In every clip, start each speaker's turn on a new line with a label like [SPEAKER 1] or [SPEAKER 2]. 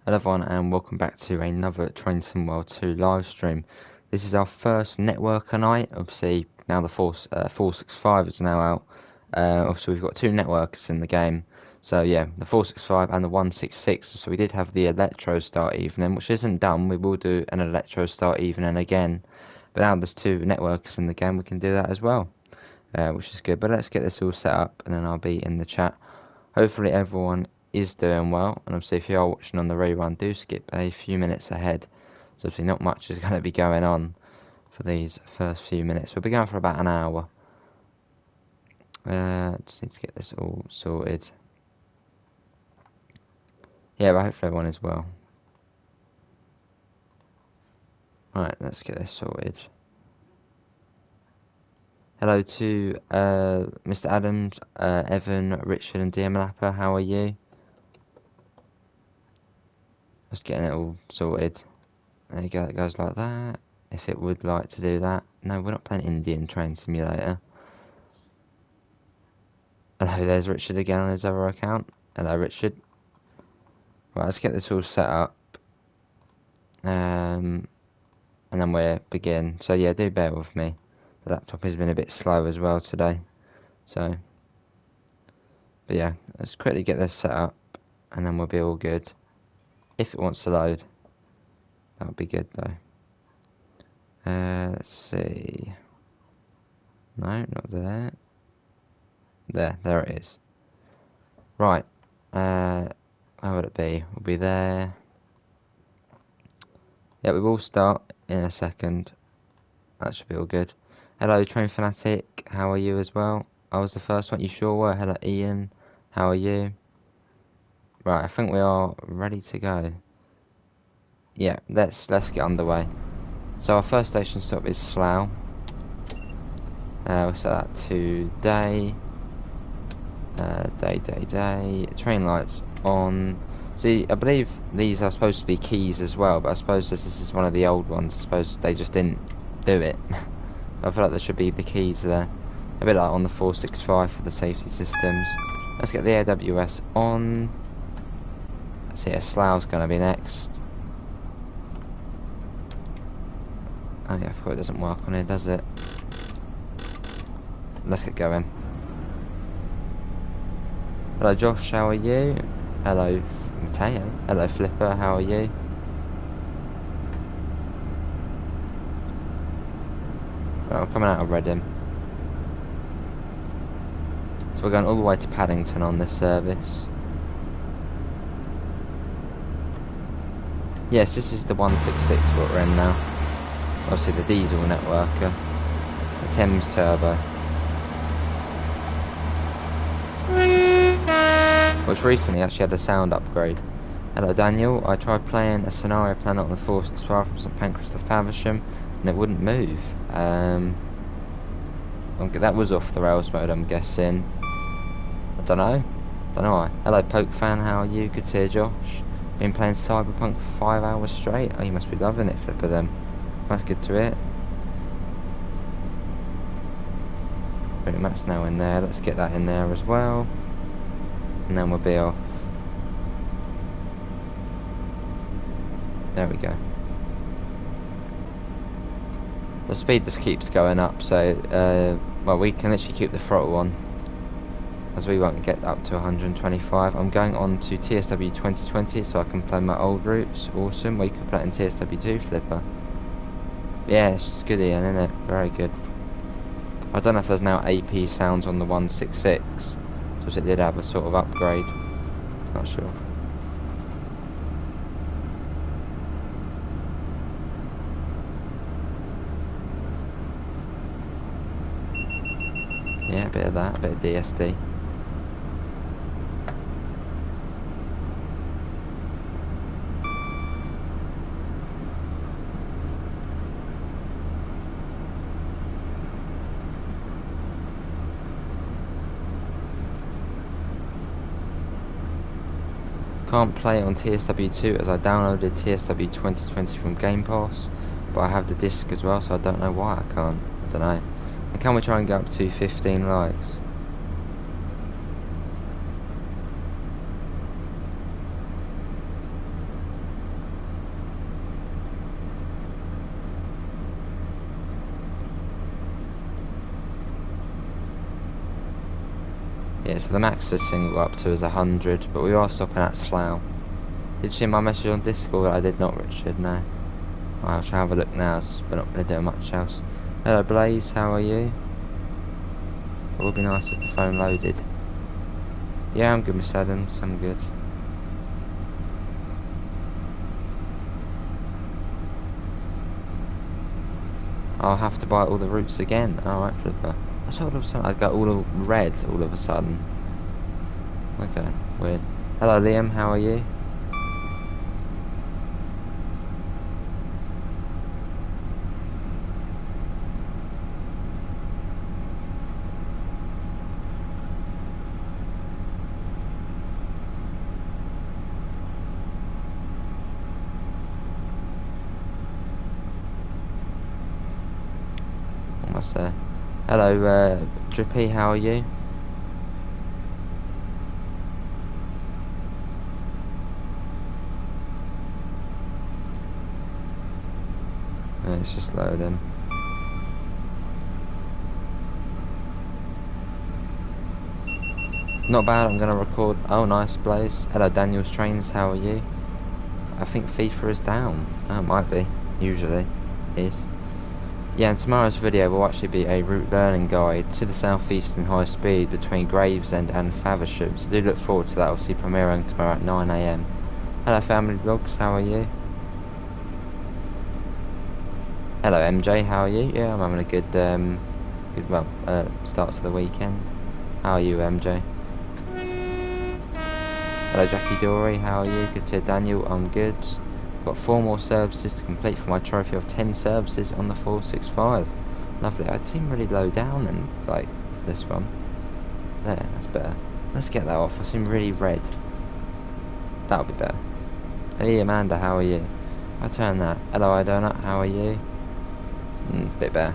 [SPEAKER 1] Hello everyone and welcome back to another Train Sim World 2 live stream. This is our first networker night. Obviously now the 465 is now out. Obviously we've got two networkers in the game. So yeah, the 465 and the 166. So we did have the Electro Start Evening, which isn't done. We will do an Electro Start Evening again. But now there's two networkers in the game, we can do that as well. Which is good. But let's get this all set up and then I'll be in the chat. Hopefully everyone is doing well, and obviously if you are watching on the rerun, do skip a few minutes ahead. So obviously not much is going to be going on for these first few minutes. We'll be going for about an hour. Just need to get this all sorted. Yeah, but hopefully everyone is well. Right, let's get this sorted. Hello to Mr. Adams, Evan, Richard and Diamalapa, how are you? Just getting it all sorted. There you go, it goes like that. If it would like to do that. No, we're not playing Indian Train Simulator. Hello, there's Richard again on his other account. Hello, Richard. Right, let's get this all set up. And then we'll begin. So yeah, do bear with me. The laptop has been a bit slow as well today. So, but yeah, let's quickly get this set up. And then we'll be all good. If it wants to load. That would be good though. Let's see. No, not there. There it is. Right. How would it be? We'll be there. Yeah, we will start in a second. That should be all good. Hello, Train Fanatic. How are you as well? I was the first one. You sure were. Hello, Ian. How are you? Right, I think we are ready to go. Yeah, let's get underway. So our first station stop is Slough. We'll set that to day. Day. Train lights on. See, I believe these are supposed to be keys as well, but I suppose this is one of the old ones. I suppose they just didn't do it. I feel like there should be the keys there. A bit like on the 465 for the safety systems. Let's get the AWS on. So yeah, Slough's going to be next. Oh yeah, I thought it doesn't work on here, does it? Let's get going. Hello Josh, how are you? Hello Mateo. Hello Flipper, how are you? Well, we're coming out of Reading. So we're going all the way to Paddington on this service. Yes, this is the 166 what we're in now. Obviously the diesel networker. The Thames Turbo. Which recently actually had a sound upgrade. Hello Daniel, I tried playing a scenario planet on the 465 from St Pancras to Faversham and it wouldn't move. That was off the rails mode, I'm guessing. I don't know. Hello Poke fan, how are you? Good to hear, Josh. Been playing Cyberpunk for 5 hours straight. Oh, you must be loving it, Flipper then. That's good to hear. Pretty much now in there. Let's get that in there as well. And then we'll be off. There we go. The speed just keeps going up, so well, we can literally keep the throttle on, as we won't get up to 125. I'm going on to TSW 2020 so I can play my old routes. Awesome. Well, you can play it in TSW2, Flipper. Yeah, it's good, Ian, isn't it? Very good. I don't know if there's now AP sounds on the 166, so it did have a sort of upgrade. Not sure. Yeah, a bit of that, a bit of DSD. Can't play it on TSW2 as I downloaded TSW 2020 from Game Pass, but I have the disc as well, so I don't know why I can't. I don't know. And can we try and get up to 15 likes? Yeah, so the max this thing got up to is 100, but we are stopping at Slough. Did you see my message on Discord? I did not, Richard, no. I shall have a look now, so we're not going to do much else. Hello Blaze, how are you? It would be nice if the phone loaded. Yeah, I'm good, Miss Adams, I'm good. I'll have to buy all the routes again. Alright, Flipper. That's all of a sudden I got all red all of a sudden. Okay, weird. Hello Liam, how are you? Almost there. Hello Drippy, how are you? Let's just load him. Not bad, I'm gonna record. Oh, nice, Blaze. Hello, Daniel's Trains, how are you? I think FIFA is down. Oh, it might be. Usually is. Yeah, and tomorrow's video will actually be a route learning guide to the southeastern high speed between Gravesend and Faversham. So do look forward to that. Obviously, premiering tomorrow at 9 AM. Hello, Family Vlogs, how are you? Hello MJ, how are you? Yeah, I'm having a good start to the weekend. How are you, MJ? Hello Jackie Dory, how are you? Good to hear Daniel, I'm good. Got 4 more services to complete for my trophy of 10 services on the 465. Lovely, I seem really low down and like this one. There, that's better. Let's get that off, I seem really red. That'll be better. Hey Amanda, how are you? I turn that. Hello iDonut, how are you? Bit better.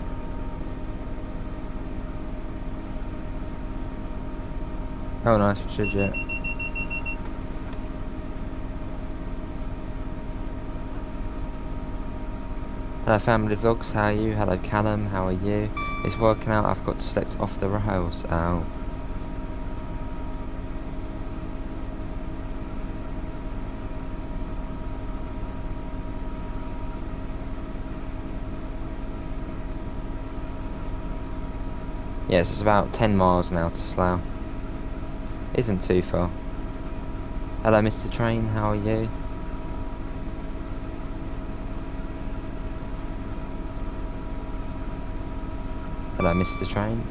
[SPEAKER 1] Oh nice, Richard, yeah. Hello Family Vlogs, how are you? Hello Callum, how are you? It's working out, I've got to select off the rails. Oh. Yes, it's about 10 miles now to Slough. Isn't too far. Hello Mr. Train, how are you? Hello Mr. Train.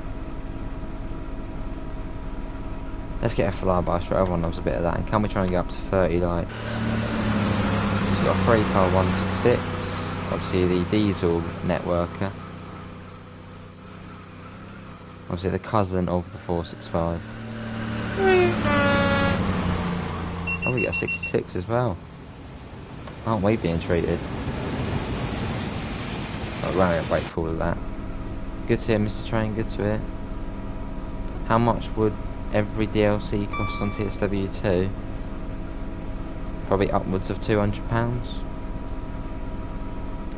[SPEAKER 1] Let's get a flyby, sure everyone loves a bit of that. And can we try and get up to 30 like? So we've got a 3-car 166, obviously the diesel networker. Obviously the cousin of the 465. Oh, we got a 66 as well. Aren't we being treated? Oh, right, wait for all of that. Good to hear, Mr. Train, good to hear. How much would every DLC cost on TSW2? Probably upwards of £200.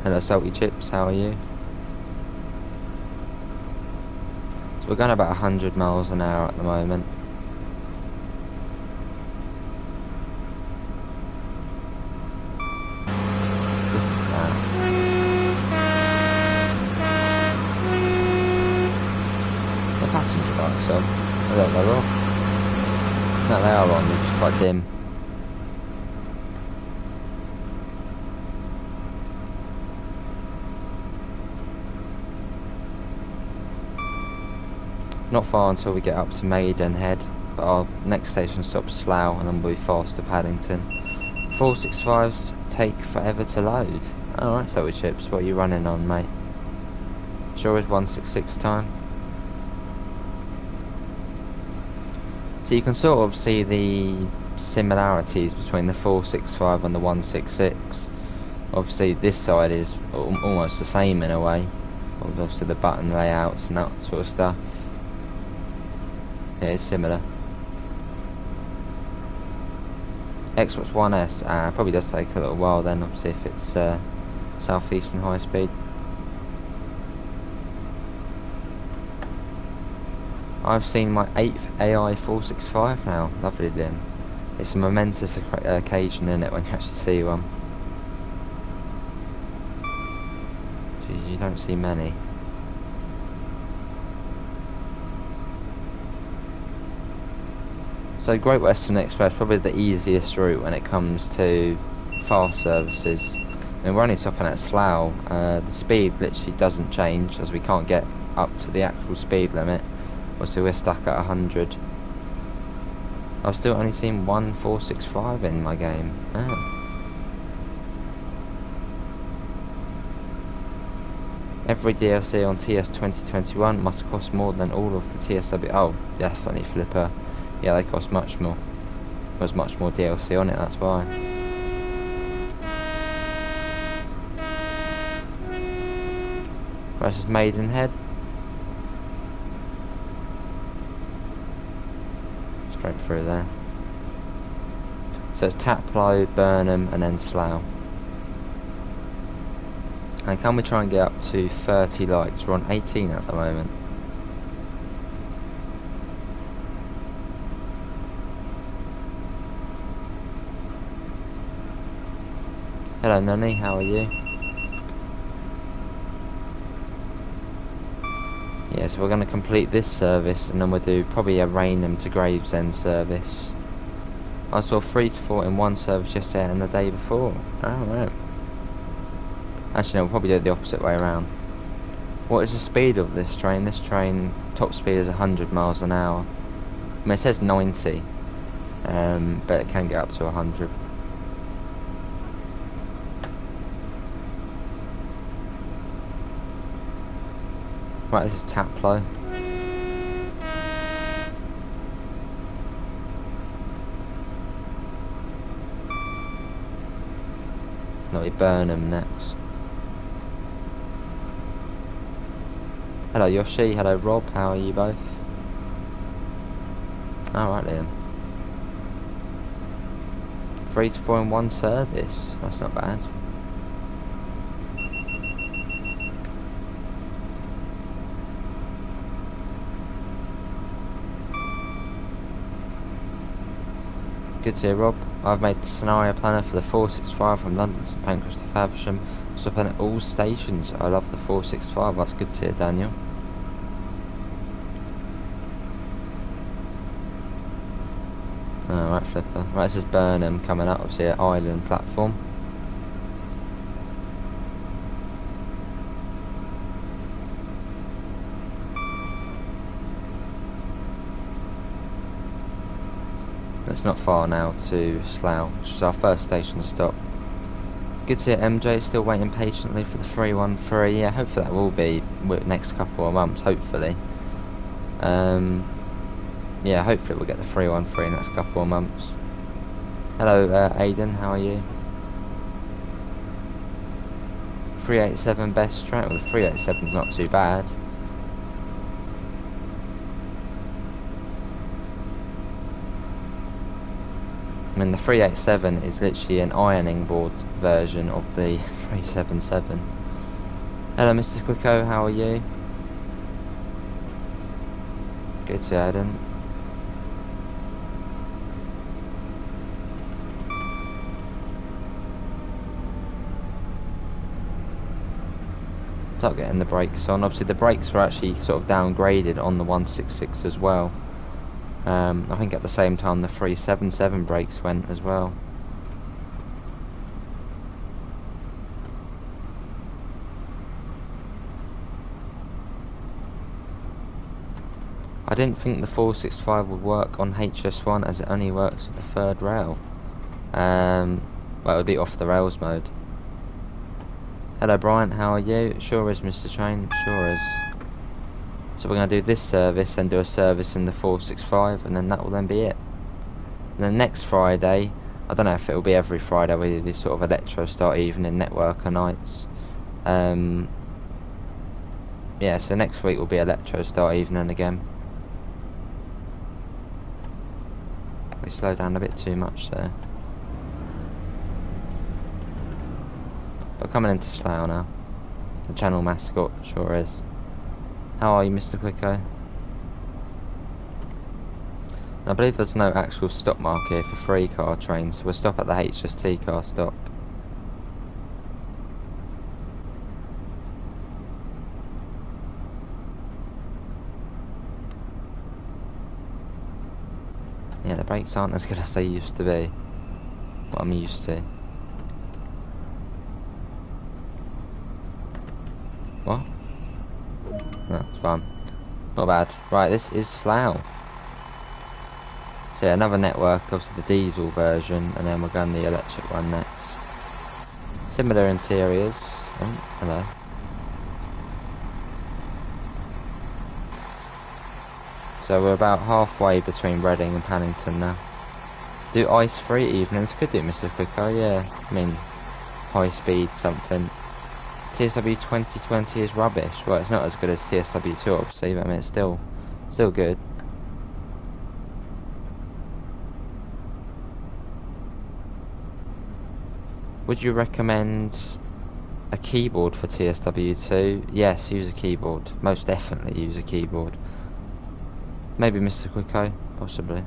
[SPEAKER 1] Hello Salty Chips, how are you? So we're going about 100 miles an hour at the moment. Listen to that. The passenger lights on. I don't know. No, they are on, they're just quite dim. Not far until we get up to Maidenhead, but our next station stops Slough and then we'll be fast to Paddington. 465s take forever to load. Alright, so Chips, what are you running on, mate? Sure is 166 time. So you can sort of see the similarities between the 465 and the 166. Obviously this side is almost the same in a way, with obviously the button layouts and that sort of stuff. Yeah, it's similar. Xbox One S probably does take a little while then, obviously if it's southeastern high speed. I've seen my 8th AI 465 now. Lovely, Liam. It's a momentous occasion, isn't it, when you actually see one? Jeez, you don't see many. So Great Western Express, probably the easiest route when it comes to fast services. I mean, we're only stopping at Slough. The speed literally doesn't change, as we can't get up to the actual speed limit. So we're stuck at 100. I've still only seen one 465 in my game. Oh. Every DLC on TS 2021 must cost more than all of the TSW. Oh, definitely Flipper. Yeah, they cost much more. There's much more DLC on it, that's why. Versus Maidenhead. Straight through there. So it's Taplow, Burnham, and then Slough. And can we try and get up to 30 likes? We're on 18 at the moment. Hello Nunny, how are you? Yeah, so we're going to complete this service and then we'll do probably a Rainham to Gravesend service. I saw 3 to 4 in one service yesterday and the day before. Oh, right. Actually, no, we'll probably do it the opposite way around. What is the speed of this train? This train, top speed is 100 miles an hour. I mean, it says 90, but it can get up to 100. Right, this is Taplow. That'll be Burnham next. Hello Yoshi, hello Rob, how are you both? Alright Liam. 3 to 4 in one service, that's not bad. Good to hear, Rob. I've made the scenario planner for the 465 from London to St Pancras to Faversham. Stopping at all stations. I love the 465. That's good to hear, Daniel. Alright, Flipper. Right, this is Burnham coming up. Obviously, an island platform. It's not far now to Slough, which is our first station stop. Good to see MJ still waiting patiently for the 313. Yeah, hopefully that will be next couple of months, hopefully. Yeah, hopefully we'll get the 313 next couple of months. Hello Aiden, how are you? 387 best track. Well, the 387's not too bad. I mean, the 387 is literally an ironing board version of the 377. Hello, Mr. Quicko, how are you? Good to Aiden. Start getting the brakes on. Obviously, the brakes were actually sort of downgraded on the 166 as well. I think at the same time the 377 brakes went as well. I didn't think the 465 would work on HS1 as it only works with the third rail. Well, it would be off the rails mode. Hello Brian, how are you? Sure is, Mr. Train, sure is. So we're going to do this service and do a service in the 465 and then that will then be it. And then next Friday, I don't know if it will be every Friday, we do this sort of electro start evening, networker nights. Yeah, so next week will be electro start evening again. We slow down a bit too much there. But coming into Slough now. The channel mascot sure is. How are you, Mr. Quicko? I believe there's no actual stop mark here for 3-car trains, so we'll stop at the HST car stop. Yeah, the brakes aren't as good as they used to be. What I'm used to. What? No, it's fine. Not bad. Right, this is Slough. So yeah, another network, obviously the diesel version, and then we're going the electric one next. Similar interiors. Oh, hello. So we're about halfway between Reading and Paddington now. Do ice-free evenings? Could do, Mr. Quicker, yeah. I mean, high speed something. TSW 2020 is rubbish. Well, it's not as good as TSW 2, obviously, but I mean, it's still good. Would you recommend a keyboard for TSW2? Yes, use a keyboard. Most definitely use a keyboard. Maybe Mr. Quicko, possibly.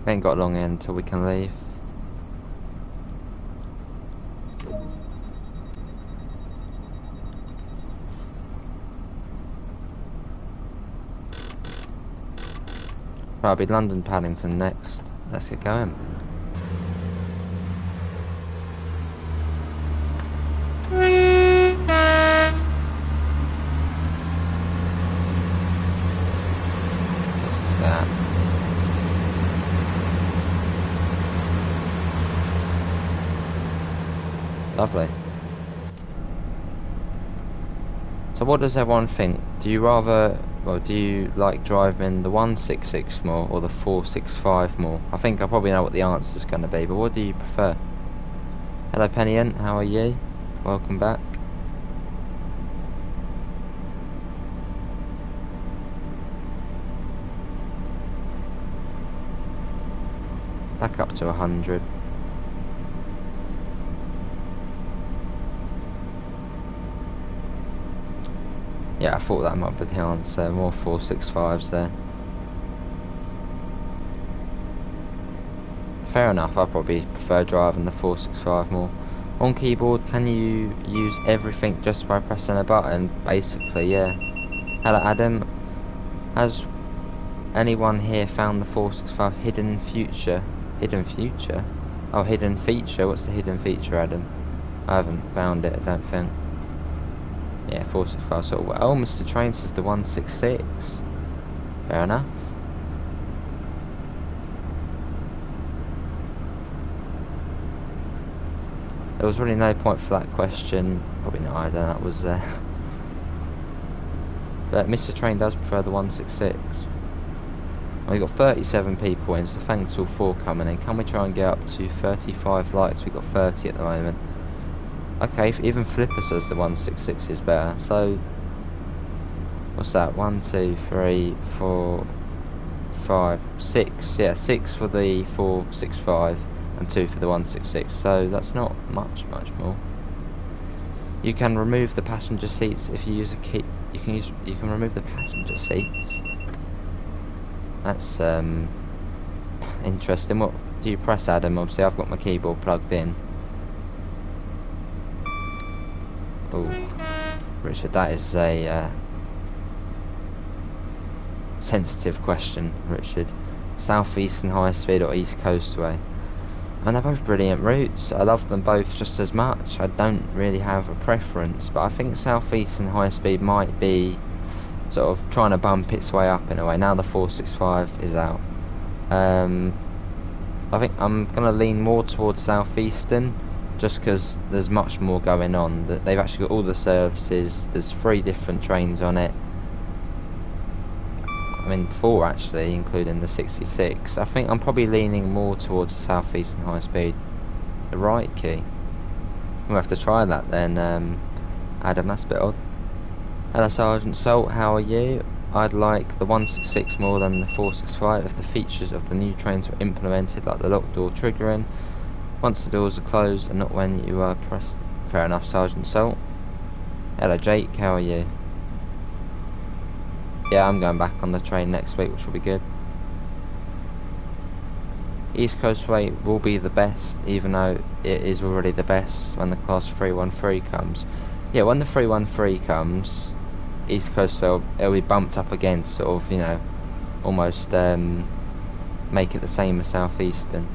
[SPEAKER 1] Ain't got long until we can leave. Right, I'll be London Paddington next. Let's get going. Listen to that. Lovely. So what does everyone think? Do you like driving the 166 more or the 465 more? I think I probably know what the answer's going to be, but what do you prefer? Hello Penny, how are you? Welcome back. Back up to 100. Yeah, I thought that might be the answer. More 465s there. Fair enough, I probably prefer driving the 465 more. On keyboard, can you use everything just by pressing a button? Basically, yeah. Hello Adam. Has anyone here found the 465 hidden feature? Hidden feature? Oh, hidden feature. What's the hidden feature, Adam? I haven't found it, I don't think. Yeah, 465 sort of. Oh, Mr. Train says the 166. Fair enough. There was really no point for that question. Probably not either, that was there. But Mr. Train does prefer the 166. Well, we've got 37 people in, so thanks all for coming in. Can we try and get up to 35 likes? We've got 30 at the moment. Okay, even Flipper says the 166 is better. So, what's that? 1, 2, 3, 4, 5, 6. Yeah, 6 for the 465 and 2 for the 166. So that's not much more. You can remove the passenger seats if you use a key. You can remove the passenger seats. That's interesting. What do you press, Adam? Obviously, I've got my keyboard plugged in. Oh, Richard, that is a sensitive question, Richard. South Eastern High Speed or East Coastway? And they're both brilliant routes. I love them both just as much. I don't really have a preference, but I think South Eastern High Speed might be sort of trying to bump its way up in a way. Now the 465 is out. I think I'm going to lean more towards South Eastern, just because there's much more going on. They've actually got all the services. There's 3 different trains on it. I mean 4 actually, including the 66. I think I'm probably leaning more towards the South Eastern High Speed. The right key. We'll have to try that then, Adam, that's a bit odd. Hello Sergeant Salt, how are you? I'd like the 166 more than the 465 if the features of the new trains were implemented, like the locked door triggering, Once the doors are closed and not when you are pressed. Fair enough, Sergeant Salt. Hello Jake, how are you? Yeah, I'm going back on the train next week, which will be good. East Coast Way will be the best, even though it is already the best when the Class 313 comes. Yeah, when the 313 comes, East Coast Way it'll be bumped up again to sort of, you know, almost make it the same as Southeastern.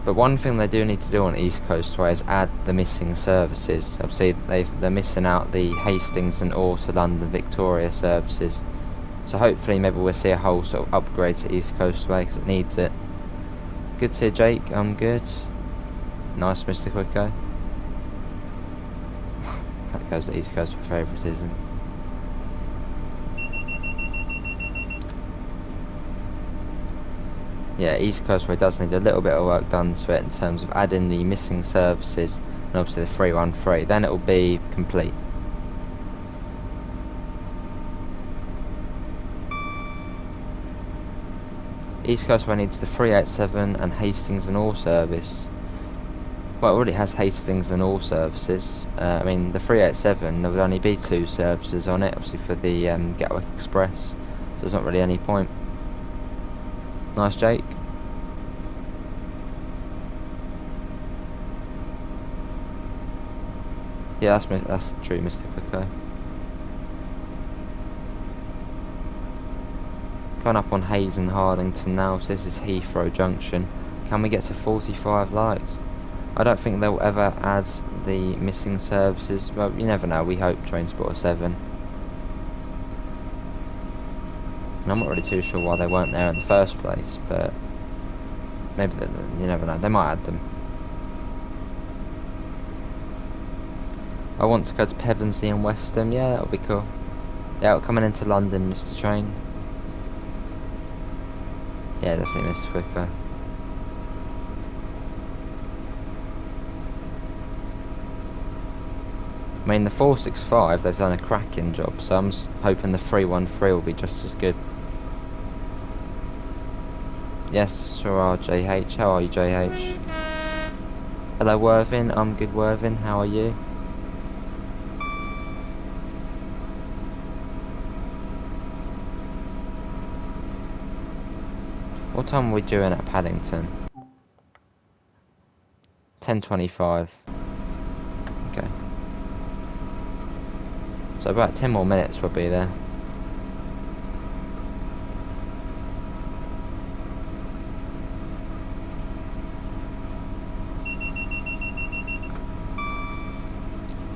[SPEAKER 1] But one thing they do need to do on East Coast Way is add the missing services. Obviously, they're missing out the Hastings and Orr to London Victoria services. So hopefully maybe we'll see a whole sort of upgrade to East Coast Way because it needs it. Good to see you, Jake, I'm good. Nice, Mr. Quicko. That goes to East Coast for favouritism. Yeah, East Coast Way does need a little bit of work done to it in terms of adding the missing services and obviously the 313. Then it will be complete. East Coast Way needs the 387 and Hastings and Orr service. Well, it already has Hastings and Orr services. I mean, the 387, there would only be 2 services on it, obviously for the Gatwick Express, so there's not really any point. Nice, Jake. Yeah, that's true, Mr. Quicko. Coming up on Hayes and Hardington now, so this is Heathrow Junction. Can we get to 45 likes? I don't think they'll ever add the missing services, but you never know, we hope Transporter 7. And I'm not really too sure why they weren't there in the first place, but maybe you never know, they might add them. I want to go to Pevensey and Westham, yeah, that'll be cool. Yeah, we're coming into London, Mr. Train. Yeah, definitely Mr. Quicko. I mean, the 465, they've done a cracking job, so I'm just hoping the 313 will be just as good. Yes, sure are, JH. How are you, JH? Hello, Worthing. I'm good, Worthing. How are you? What time are we doing at Paddington? 10:25. Okay. So about 10 more minutes we'll be there.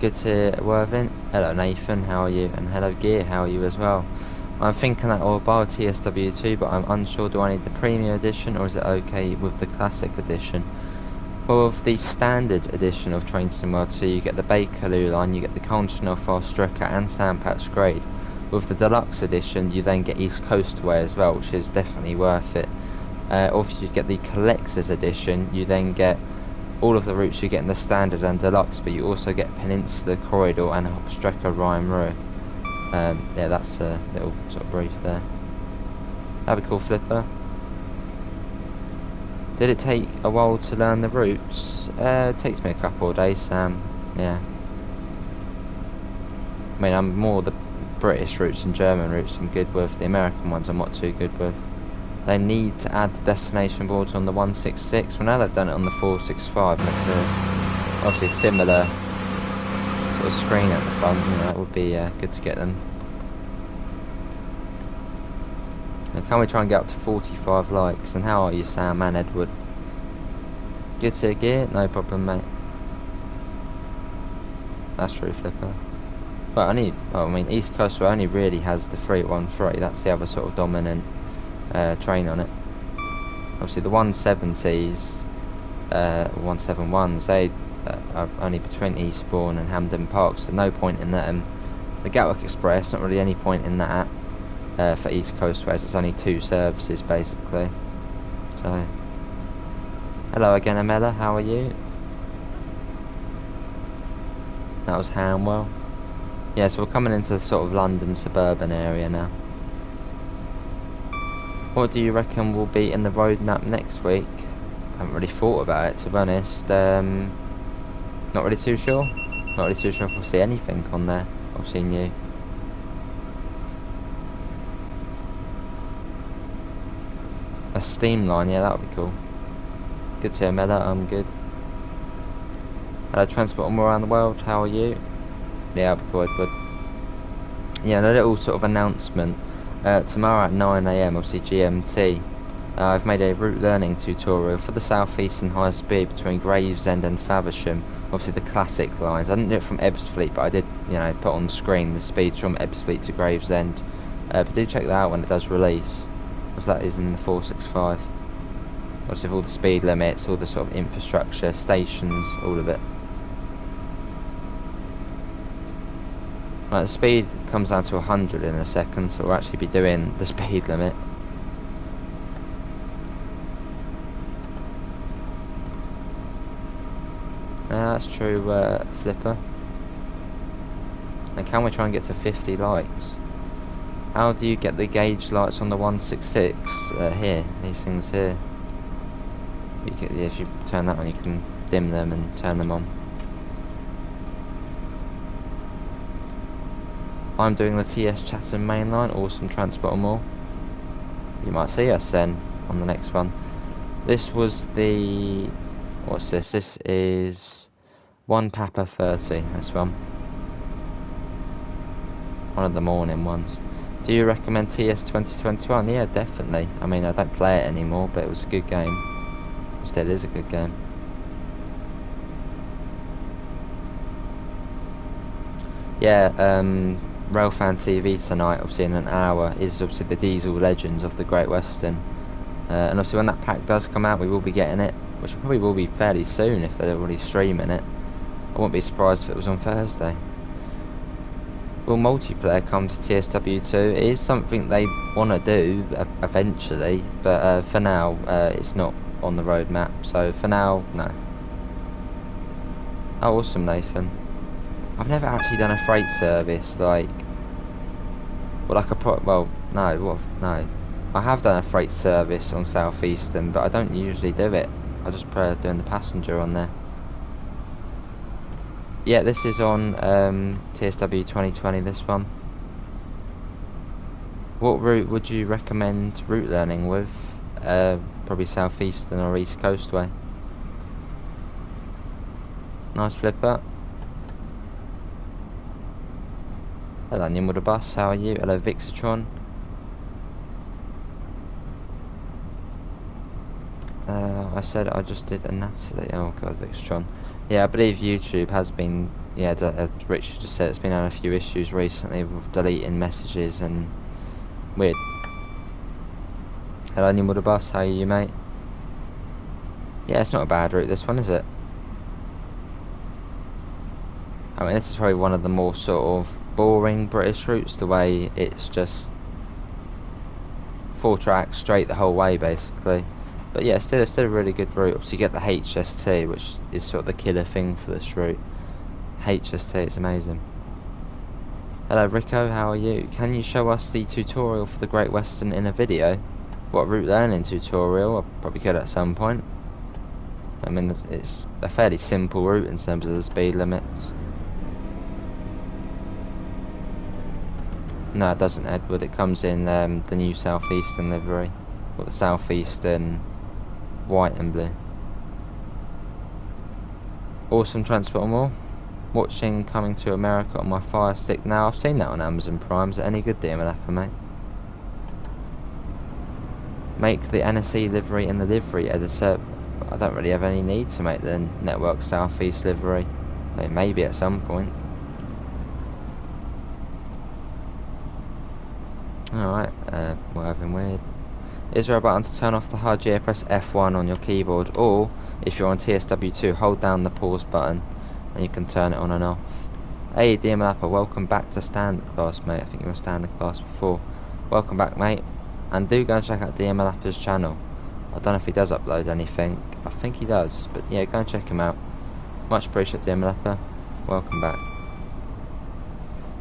[SPEAKER 1] Good to hear, Worthing. Hello, Nathan. How are you? And hello, Gear. How are you as well? I'm thinking that I'll buy a TSW2, but I'm unsure, do I need the premium edition or is it okay with the classic edition? Well, with the standard edition of Train Sim World 2, you get the Bakerloo line, you get the Continental Fast Strecker and Sandpatch Grade. With the deluxe edition, you then get East Coast Way as well, which is definitely worth it. Or if you get the collector's edition, you then get all of the routes you get in the standard and deluxe, but you also get Peninsula Corridor and Hopstrecker Rhyme Row. Yeah, that's a little sort of brief there. That'd be cool, Flipper. Did it take a while to learn the routes? It takes me a couple of days, Sam. Yeah. I mean, I'm more the British routes and German routes I'm good with. The American ones I'm not too good with. They need to add the destination boards on the 166. Well, now they've done it on the 465. That's obviously a similar sort of screen at the front. You know, that would be good to get them. And can we try and get up to 45 likes? And how are you, Sam and Edward? Good to gear? No problem, mate. That's true, Flipper. But I mean, East Coast only really has the 313. That's the other sort of dominant train on it. Obviously, the 170s, 171s, they are only between Eastbourne and Hampden Park, so no point in that. The Gatwick Express, not really any point in that. For East Coast Ways, it's only 2 services basically. So, hello again, Amela. How are you? That was Hanwell. Yeah, so we're coming into the sort of London suburban area now. What do you reckon will be in the roadmap next week? I haven't really thought about it, to be honest. Not really too sure. Not really too sure if we'll see anything on there. Obviously new. A steam line, yeah, that would be cool. Good to hear, Mella. I'm good. Hello, transport all around the world. How are you? Yeah, I'll be cool, Edward. Yeah, and a little sort of announcement. Tomorrow at 9 AM, obviously GMT, I've made a route learning tutorial for the southeastern high speed between Gravesend and Faversham. Obviously the classic lines. I didn't do it from Ebbsfleet, but I did, you know, put on the screen the speeds from Ebbsfleet to Gravesend. But do check that out when it does release, because that is in the 465. Obviously with all the speed limits, all the sort of infrastructure, stations, all of it. Right, the speed comes down to 100 in a second, so we'll actually be doing the speed limit. That's true, Flipper. And can we try and get to 50 likes? How do you get the gauge lights on the 166? Here, these things here. You can, yeah, if you turn that on, you can dim them and turn them on. I'm doing the TS Chatham mainline, awesome transport and more. You might see us then on the next one. This was the... what's this? This is 1 Papa 30, this one. One of the morning ones. Do you recommend TS 2021? Yeah, definitely. I mean, I don't play it anymore, but it was a good game. It still is a good game. Yeah, Railfan TV tonight, obviously in an hour, is obviously the diesel legends of the Great Western. And obviously when that pack does come out, we will be getting it, which probably will be fairly soon if they're already streaming it. I wouldn't be surprised if it was on Thursday. Will multiplayer come to TSW2? It is something they want to do eventually, but for now it's not on the roadmap, so for now, no. Oh, awesome, Nathan. I've never actually done a freight service, like, well, like a no, I have done a freight service on Southeastern, but I don't usually do it. I just prefer doing the passenger on there. Yeah, this is on TSW 2020, this one. What route would you recommend route learning with? Probably Southeastern or East Coast way. Nice Flipper. Hello, Nim with the bus, how are you? Hello, Vixatron. I said I just did a Natalie. Oh god, Vixatron. Yeah, I believe YouTube has been, yeah, Richard just said it's been having a few issues recently with deleting messages and weird. Hello, Nim with the bus, how are you, mate? Yeah, it's not a bad route, this one, is it? I mean, this is probably one of the more sort of boring British routes, the way it's just 4 tracks straight the whole way basically. But yeah, still a really good route. Obviously you get the HST, which is sort of the killer thing for this route. HST, it's amazing. Hello Rico, how are you? Can you show us the tutorial for the Great Western in a video? What, route learning tutorial? I'll probably get it at some point. I mean, it's a fairly simple route in terms of the speed limits. No, it doesn't, Edward. It comes in the new Southeastern livery, or the Southeastern white and blue. Awesome transport and more. Watching Coming to America on my Fire Stick now. I've seen that on Amazon Prime. Is it any good, DMLapper, mate? Make the NSE livery in the livery editor. I don't really have any need to make the Network Southeast livery. I mean, maybe at some point. Alright, we're having weird. Is there a button to turn off the HUD? Yeah, press F1 on your keyboard, or if you're on TSW2, hold down the pause button and you can turn it on and off. Hey DMLapper, welcome back to standard class, mate. I think you were standard class before. Welcome back, mate. And do go and check out DMLapper's channel. I don't know if he does upload anything. I think he does, but yeah, go and check him out. Much appreciated, DMLapper. Welcome back.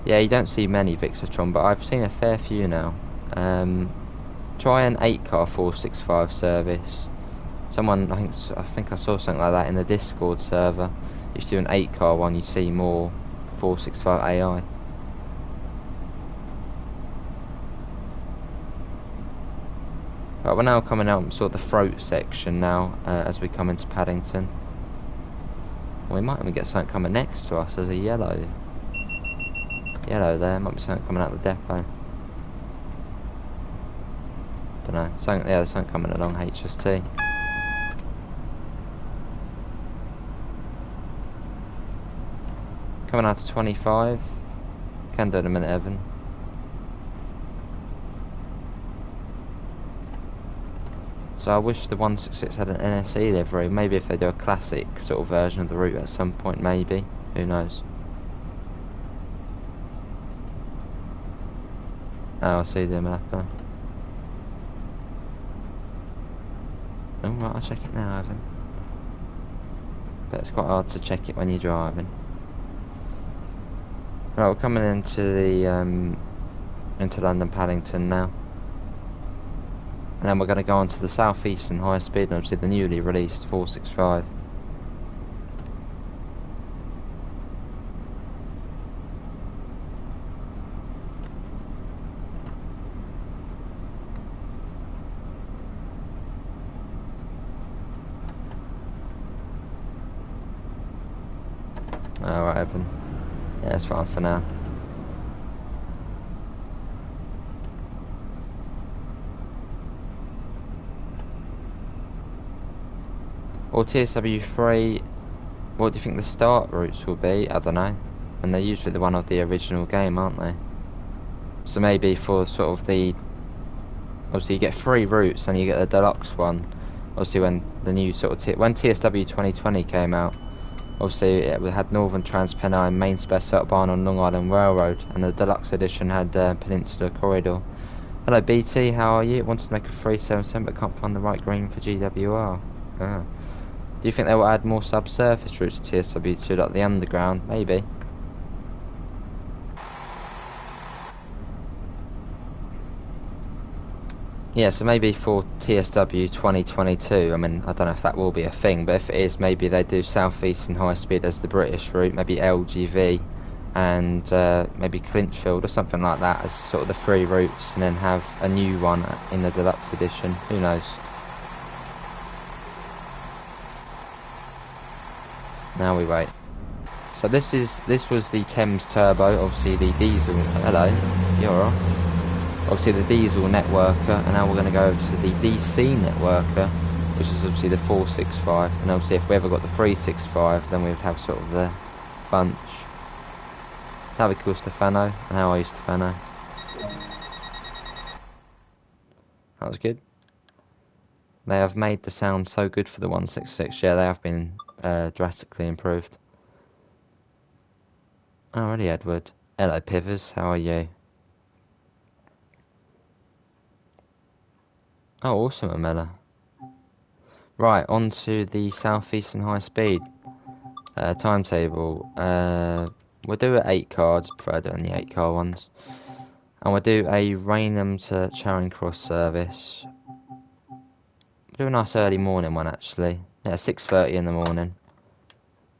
[SPEAKER 1] Yeah, you don't see many Vixatron, but I've seen a fair few now. Try an 8-car 465 service. Someone, I think I saw something like that in the Discord server. If you do an 8-car one, you see more 465 AI. Right, we're now coming out sort of the throat section now, as we come into Paddington. We might even get something coming next to us as a yellow there. Might be something coming out of the depot. Don't know. Something, yeah, there's something coming along HST. Coming out to 25. Can do it in a minute, Evan. So I wish the 166 had an NSE livery. Maybe if they do a classic sort of version of the route at some point, maybe. Who knows? Oh, I see the map. Oh, right, I'll check it now, Evan. But it's quite hard to check it when you're driving. Right, we're coming into the into London Paddington now. And then we're going to go on to the South Eastern High Speed, and obviously the newly released 465. Alright, Evan. Yeah, that's fine for now. Or TSW3, what do you think the start routes will be? I don't know. And they're usually the one of the original game, aren't they? So maybe for sort of the... Obviously you get 3 routes and you get the deluxe one. Obviously when the new sort of... when TSW 2020 came out, obviously it had Northern Transpennine, Main Spec Autobahn on Long Island Railroad, and the deluxe edition had Peninsula Corridor. Hello BT, how are you? Wanted to make a 377 but can't find the right green for GWR. Ah. Do you think they will add more subsurface routes to TSW2, like the underground? Maybe. Yeah, so maybe for TSW 2022, I mean, I don't know if that will be a thing, but if it is, maybe they do South Eastern High Speed as the British route, maybe LGV, and maybe Clinchfield or something like that as sort of the 3 routes, and then have a new one in the deluxe edition. Who knows? Now we wait. So this was the Thames Turbo, obviously the diesel. Hello, you're off. Obviously the diesel networker, and now we're going to go over to the DC networker, which is obviously the 465. And obviously if we ever got the 365, then we would have sort of the bunch. That'd be cool, Stefano. And how are you, Stefano? That was good. They have made the sound so good for the 166. Yeah, they have been drastically improved. Alrighty, Edward. Hello, Pivers. How are you? Oh, awesome, Amela. Right, on to the South Eastern High Speed timetable. We'll do it 8 cards, prefer doing the 8-car ones. And we'll do a Rainham to Charing Cross service. We'll do a nice early morning one, actually. Yeah, 6:30 in the morning.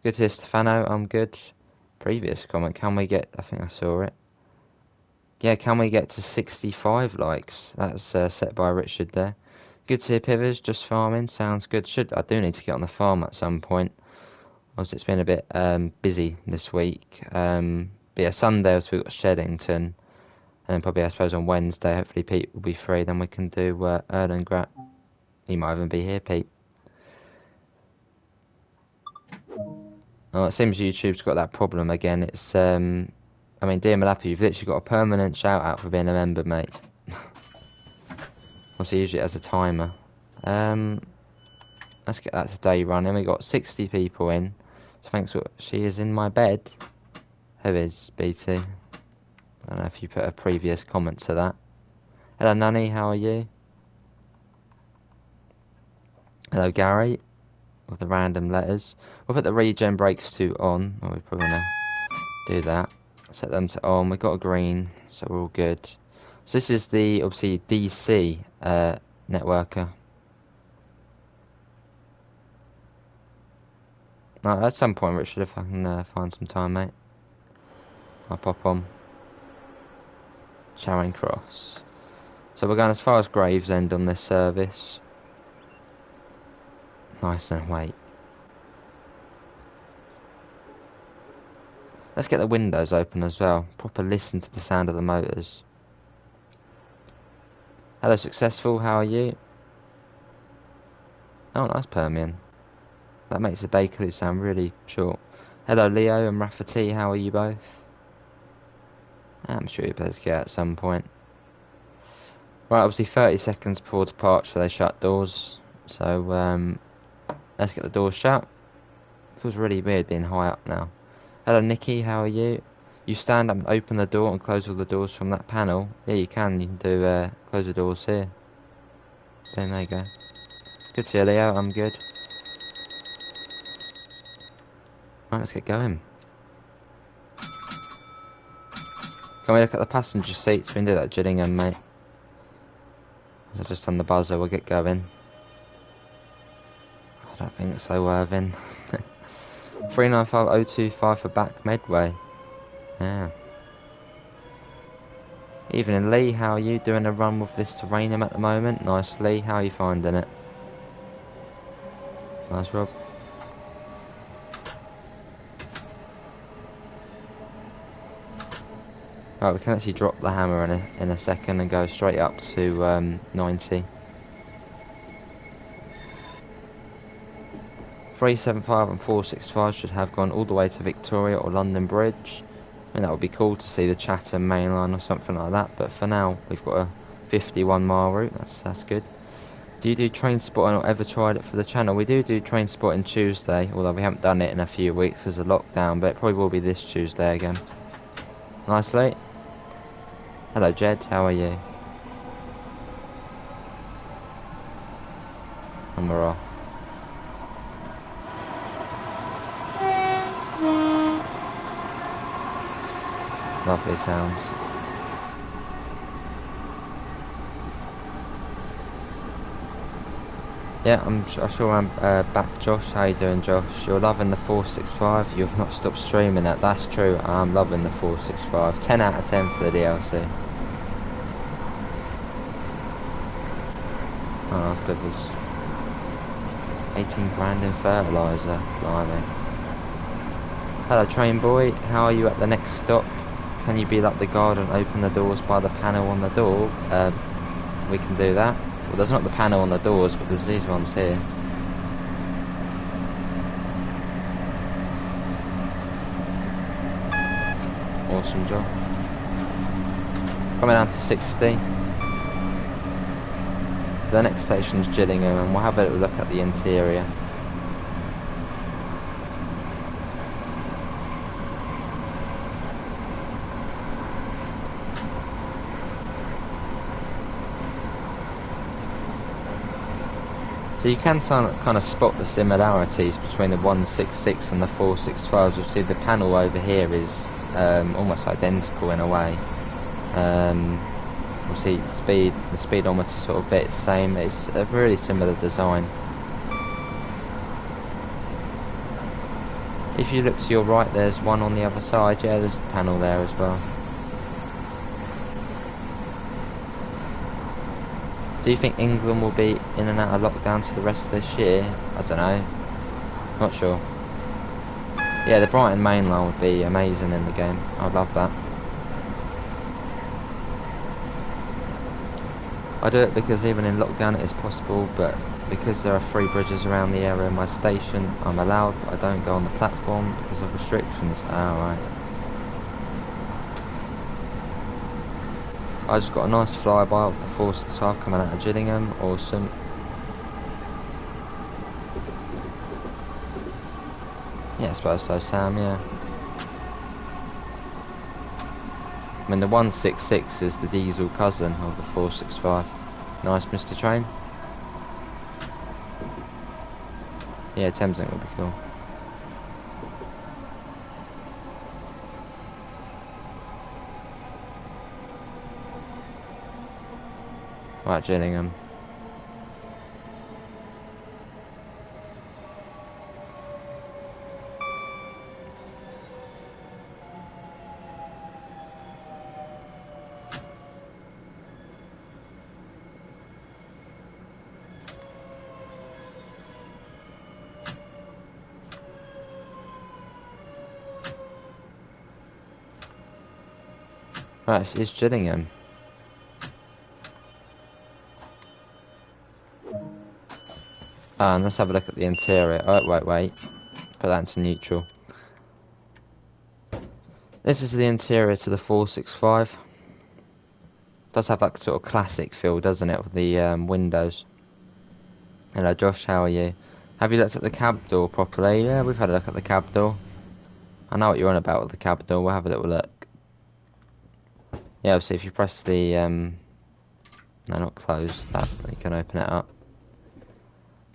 [SPEAKER 1] Good to hear, Stefano. I'm good. Previous comment, can we get... I think I saw it. Yeah, can we get to 65 likes? That's set by Richard there. Good to hear, Pivers. Just farming. Sounds good. I do need to get on the farm at some point. Obviously, it's been a bit busy this week. But yeah, Sunday, we've got Sheddington. And then probably, I suppose, on Wednesday, hopefully Pete will be free. Then we can do Erdengrat. He might even be here, Pete. Oh, it seems YouTube's got that problem again. It's, I mean, dear Malapi, you've literally got a permanent shout out for being a member, mate. Obviously, usually it has a timer. Let's get that today running. We got 60 people in. So thanks. She is in my bed. Who is BT? I don't know if you put a previous comment to that. Hello, Nanny. How are you? Hello, Gary. With the random letters. We'll put the regen brakes to on. Oh, we're probably gonna do that. Set them to on. We've got a green, so we're all good. So this is the, obviously, DC networker. No, at some point, Richard, if I can find some time, mate, I'll pop on. Charing Cross. So we're going as far as Gravesend on this service. Nice and wait. Let's get the windows open as well. Proper listen to the sound of the motors. Hello, Successful, how are you? Oh, nice Permian. That makes the Bakerloo sound really short. Hello, Leo and Rafa T, how are you both? I'm sure you'll both get at some point. Right, obviously 30 seconds before departure they shut doors. So, let's get the doors shut. Feels really weird being high up now. Hello, Nikki, how are you? You stand up and open the door and close all the doors from that panel. Yeah, you can. You can do close the doors here. Then there you go. Good to see you, Leo. I'm good. Right, let's get going. Can we look at the passenger seats? We can do that at Gillingham, mate. I've just done the buzzer. We'll get going. I don't think so, Irvin. 395025 for back Medway. Yeah. Evening, Lee. How are you? Doing a run with this terrainum at the moment? Nice, Lee. How are you finding it? Nice, Rob. Right, we can actually drop the hammer in a second and go straight up to 90. 375 and 465 should have gone all the way to Victoria or London Bridge. I mean, that would be cool to see the Chatham main line or something like that, but for now we've got a 51-mile route. That's good. Do you do train spotting or ever tried it for the channel? We do train spotting Tuesday, although we haven't done it in a few weeks because of lockdown, but it probably will be this Tuesday again. Nicely. Hello, Jed. How are you? And we're off. Lovely sounds. Yeah, I'm sure I'm back, Josh. How you doing, Josh? You're loving the 465. You've not stopped streaming it. That's true. I'm loving the 465. 10 out of 10 for the DLC. Oh, that's good. There's 18 grand in fertiliser. Blimey. Hello, train boy. How are you at the next stop? Can you be like the guard and open the doors by the panel on the door? We can do that. Well, there's not the panel on the doors, but there's these ones here. Awesome job. Coming down to 60. So the next station's Gillingham, and we'll have a little look at the interior. So you can kind of spot the similarities between the 166 and the 465s. You'll see the panel over here is almost identical in a way. We'll see the speedometer sort of bit same. It's a really similar design. If you look to your right, there's one on the other side. Yeah, there's the panel there as well. Do you think England will be in and out of lockdown to the rest of this year? I don't know. Not sure. Yeah, the Brighton main line would be amazing in the game. I'd love that. I do it because even in lockdown it is possible, but because there are 3 bridges around the area of my station, I'm allowed, but I don't go on the platform because of restrictions. Alright. I just got a nice flyby of the 465 coming out of Gillingham. Awesome. Yeah, I suppose so, Sam, yeah. I mean, the 166 is the diesel cousin of the 465. Nice, Mr. Train. Yeah, Thameslink would be cool. Right, Gillingham. Right, it's Gillingham. And let's have a look at the interior. Oh, wait. Put that into neutral. This is the interior to the 465. Does have that sort of classic feel, doesn't it, with the windows. Hello, Josh. How are you? Have you looked at the cab door properly? Yeah, we've had a look at the cab door. I know what you're on about with the cab door. We'll have a little look. Yeah, obviously, if you press the no, not close. That you can open it up.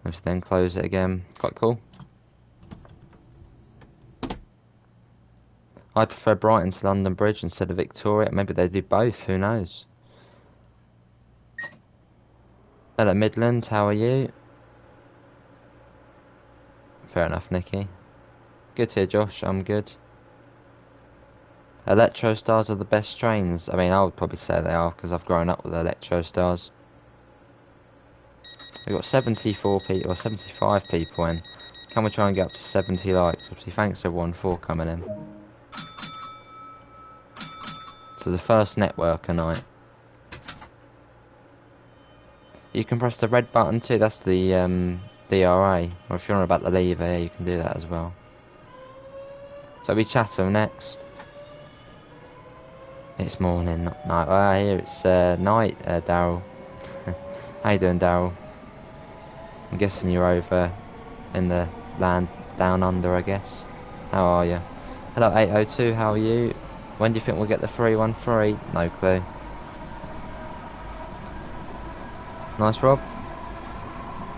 [SPEAKER 1] Let's then close it again. Quite cool. I prefer Brighton to London Bridge instead of Victoria. Maybe they do both. Who knows? Hello, Midland. How are you? Fair enough, Nikki. Good to hear, Josh. I'm good. Electro Stars are the best trains. I mean, I would probably say they are because I've grown up with Electro Stars. We've got 74 people or 75 people in. Can we try and get up to 70 likes? Obviously, thanks everyone for coming in. So the first networker night. You can press the red button too. That's the DRA. Or if you're on about the lever, yeah, you can do that as well. So we Chatham next. It's morning, not night. Oh, here it's night, Daryl. How you doing, Daryl? I'm guessing you're over in the land down under, I guess. How are you? Hello, 802. How are you? When do you think we'll get the 313? No clue. Nice, Rob.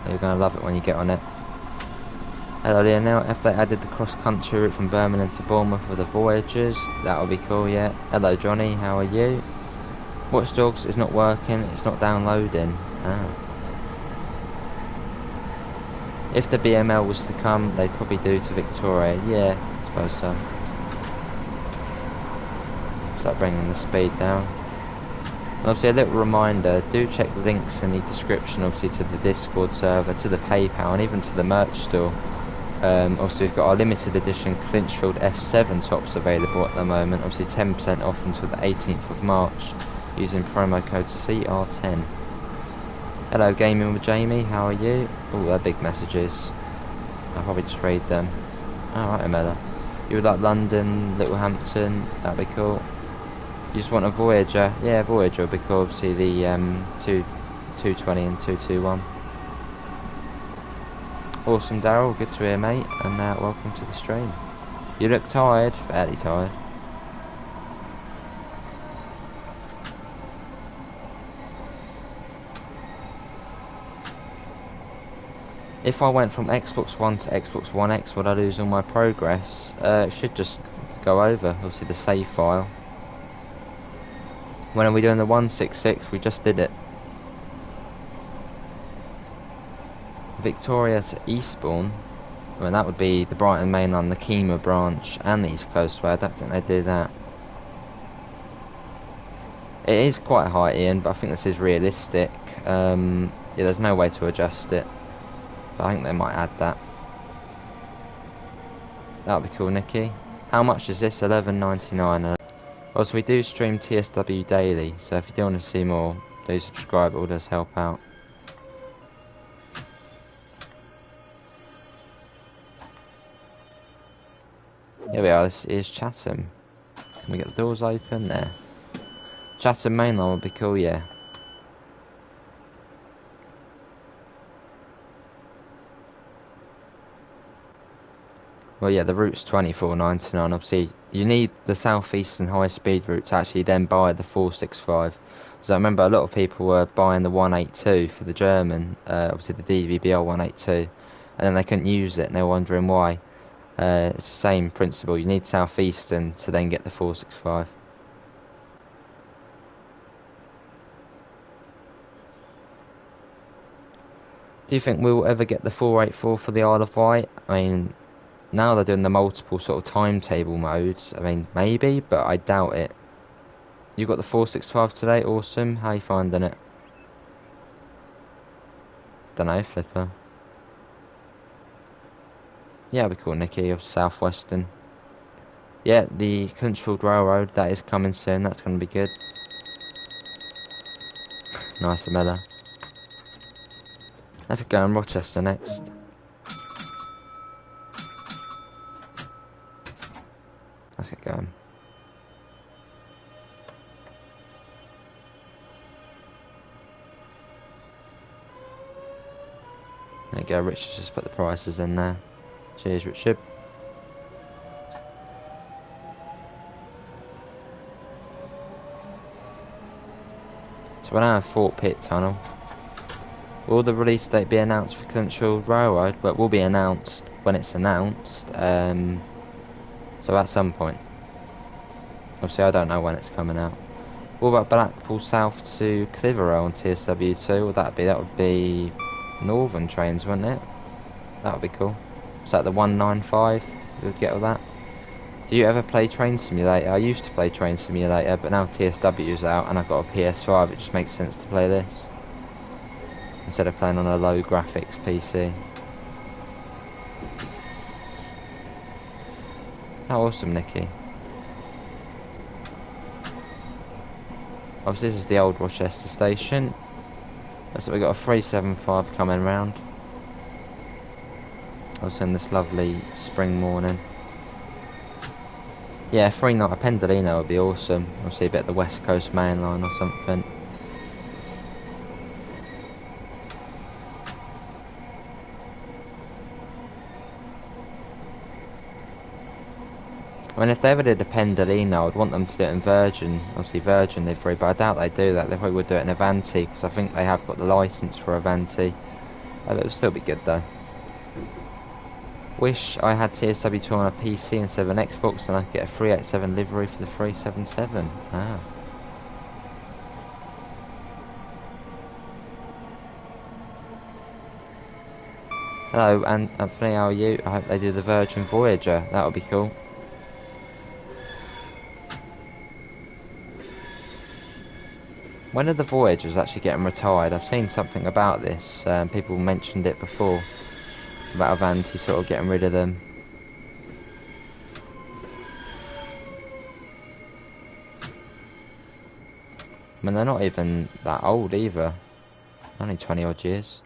[SPEAKER 1] You're gonna love it when you get on it. Hello, Lionel. If they added the cross-country route from Birmingham to Bournemouth for the Voyagers, that would be cool, yeah. Hello, Johnny. How are you? Watch Dogs is not working. It's not downloading. Ah. If the BML was to come, they'd probably do to Victoria. Yeah, I suppose so. Start bringing the speed down. And obviously, a little reminder: do check the links in the description, obviously, to the Discord server, to the PayPal, and even to the merch store. Also, we've got our limited edition Clinchfield F7 tops available at the moment. Obviously, 10% off until the 18th of March using promo code CR10. Hello, Gaming with Jamie. How are you? Oh, they're big messages. I'll probably just read them. Alright, Amela. You would like London, Littlehampton? That'd be cool. You just want a Voyager? Yeah, Voyager would be cool. Obviously, the 220 and 221. Awesome, Daryl. Good to hear, mate. And welcome to the stream. You look tired. Fairly tired. If I went from Xbox One to Xbox One X, would I lose all my progress? It should just go over. Obviously, the save file. When are we doing the 166? We just did it. Victoria to Eastbourne. I mean, that would be the Brighton Main Line, the Kemah branch, and the East Coast Way. I don't think they do that. It is quite high, Ian, but I think this is realistic. Yeah, there's no way to adjust it. But I think they might add that. That would be cool, Nikki. How much is this? $11.99. Also, we do stream TSW daily, so if you do want to see more, do subscribe. It all does help out. Here we are. This is Chatham. Can we get the doors open? There. Chatham Mainline would be cool, yeah. Well, yeah, the route's $24.99. Obviously, you need the southeastern high-speed route to actually then buy the 465. So I remember a lot of people were buying the 182 for the German, obviously the DVBL 182, and then they couldn't use it, and they were wondering why. It's the same principle. You need southeastern to then get the 465. Do you think we'll ever get the 484 for the Isle of Wight? I mean, now they're doing the multiple sort of timetable modes. I mean, maybe, but I doubt it. You got the 465 today? Awesome. How you finding it? Dunno, Flipper. Yeah, we call Nicky of Southwestern. Yeah, the Country Railroad, that is coming soon. That's going to be good. Nice, Miller. Let's go in Rochester next. Let's get going. There you go, Richard just put the prices in there. Cheers, Richard. So we're now in Fort Pitt Tunnel. Will the release date be announced for Country Railroad? But it will be announced when it's announced. So at some point. Obviously I don't know when it's coming out. What about Blackpool South to Clitheroe on TSW2? That would be Northern trains, wouldn't it? That would be cool. Is that the 195 you would get with that? Do you ever play Train Simulator? I used to play Train Simulator, but now TSW's out and I've got a PS5, it just makes sense to play this instead of playing on a low graphics PC. How awesome, Nicky. Obviously this is the old Rochester station. So we got a 375 coming round. Also in this lovely spring morning. Yeah, a Pendolino would be awesome. Obviously a bit of the West Coast main line or something. I mean, if they ever did a Pendolino, I'd want them to do it in Virgin. Obviously Virgin livery, but I doubt they do that. They probably would do it in Avanti, because I think they have got the licence for Avanti. But it would still be good though. Wish I had TSW2 on a PC instead of an Xbox, and I could get a 387 livery for the 377. Ah. Hello, and Anthony, how are you? I hope they do the Virgin Voyager. That would be cool. When are the Voyagers actually getting retired? I've seen something about this. People mentioned it before. About Avanti sort of getting rid of them. I mean, they're not even that old either. Only 20 odd years.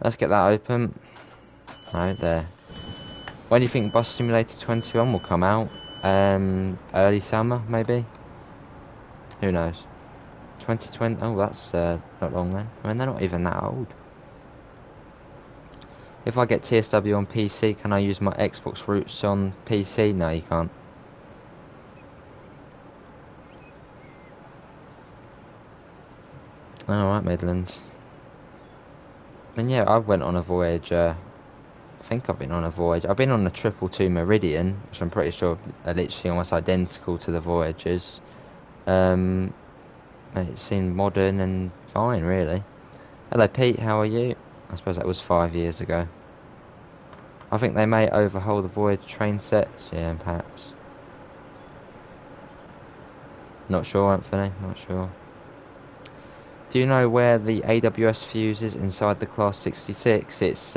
[SPEAKER 1] Let's get that open. Right there. When do you think Bus Simulator 21 will come out? Early summer, maybe? Who knows? 2020. Oh, that's not long then. I mean, they're not even that old. If I get TSW on PC, can I use my Xbox roots on PC? No, you can't. Alright, Midland. I mean, yeah, I went on a voyage. I think I've been on a voyage. I've been on the 222 Meridian, which I'm pretty sure are literally almost identical to the Voyagers. It seemed modern and fine, really. Hello, Pete, how are you? I suppose that was 5 years ago. I think they may overhaul the Voyage train sets. Yeah, perhaps. Not sure, Anthony. Not sure. Do you know where the AWS fuse is inside the Class 66? It's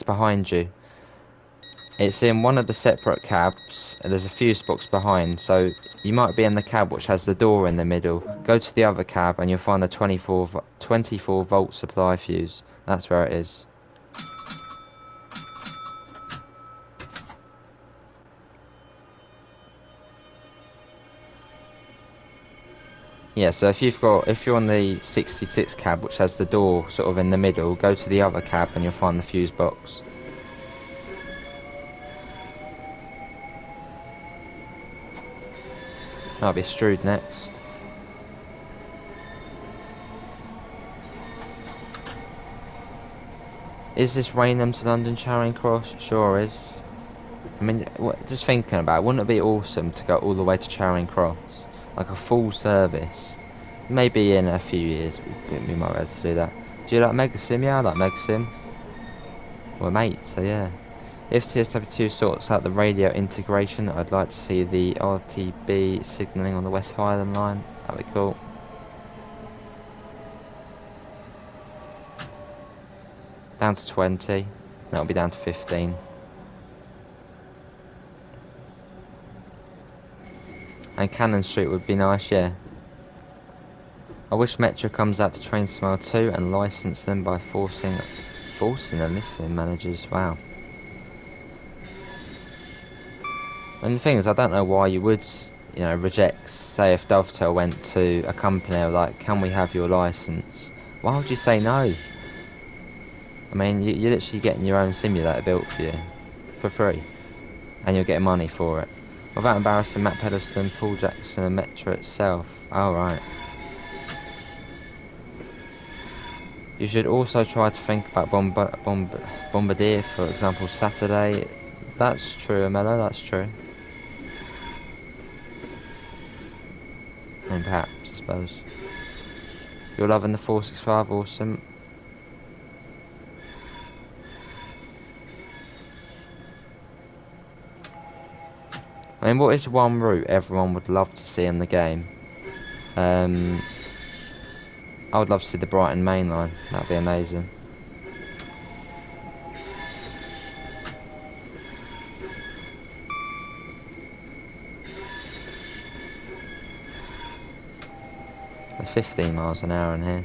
[SPEAKER 1] behind you. It's in one of the separate cabs. There's a fuse box behind, so you might be in the cab which has the door in the middle. Go to the other cab and you'll find the 24 volt supply fuse. That's where it is. Yeah, so if you're on the 66 cab which has the door sort of in the middle, go to the other cab and you'll find the fuse box. That'll be Strood next. Is this Rainham to London Charing Cross? Sure is. I mean, just thinking about it, wouldn't it be awesome to go all the way to Charing Cross? Like a full service. Maybe in a few years we might be able to do that. Do Do you like Mega Sim? Yeah, I like Mega Sim. We're mates, so yeah. If TSW2 sorts out the radio integration, I'd like to see the RTB signalling on the West Highland line. That'd be cool. Down to 20. That'll be down to 15. And Cannon Street would be nice, yeah. I wish Metro comes out to Train Smile 2 and license them by forcing the listening managers. Wow. And the thing is, I don't know why you would, reject. Say if Dovetail went to a company like, can we have your license? Why would you say no? I mean, you're literally getting your own simulator built for you for free, and you're getting money for it. Without embarrassing Matt Pedleston, Paul Jackson, and Metro itself. Oh, right. You should also try to think about Bombardier, for example, Saturday. That's true, Amela, that's true. And perhaps, I suppose. You're loving the 465, awesome. I mean, what is one route everyone would love to see in the game? I would love to see the Brighton main line. That'd be amazing. There's 15 miles an hour in here.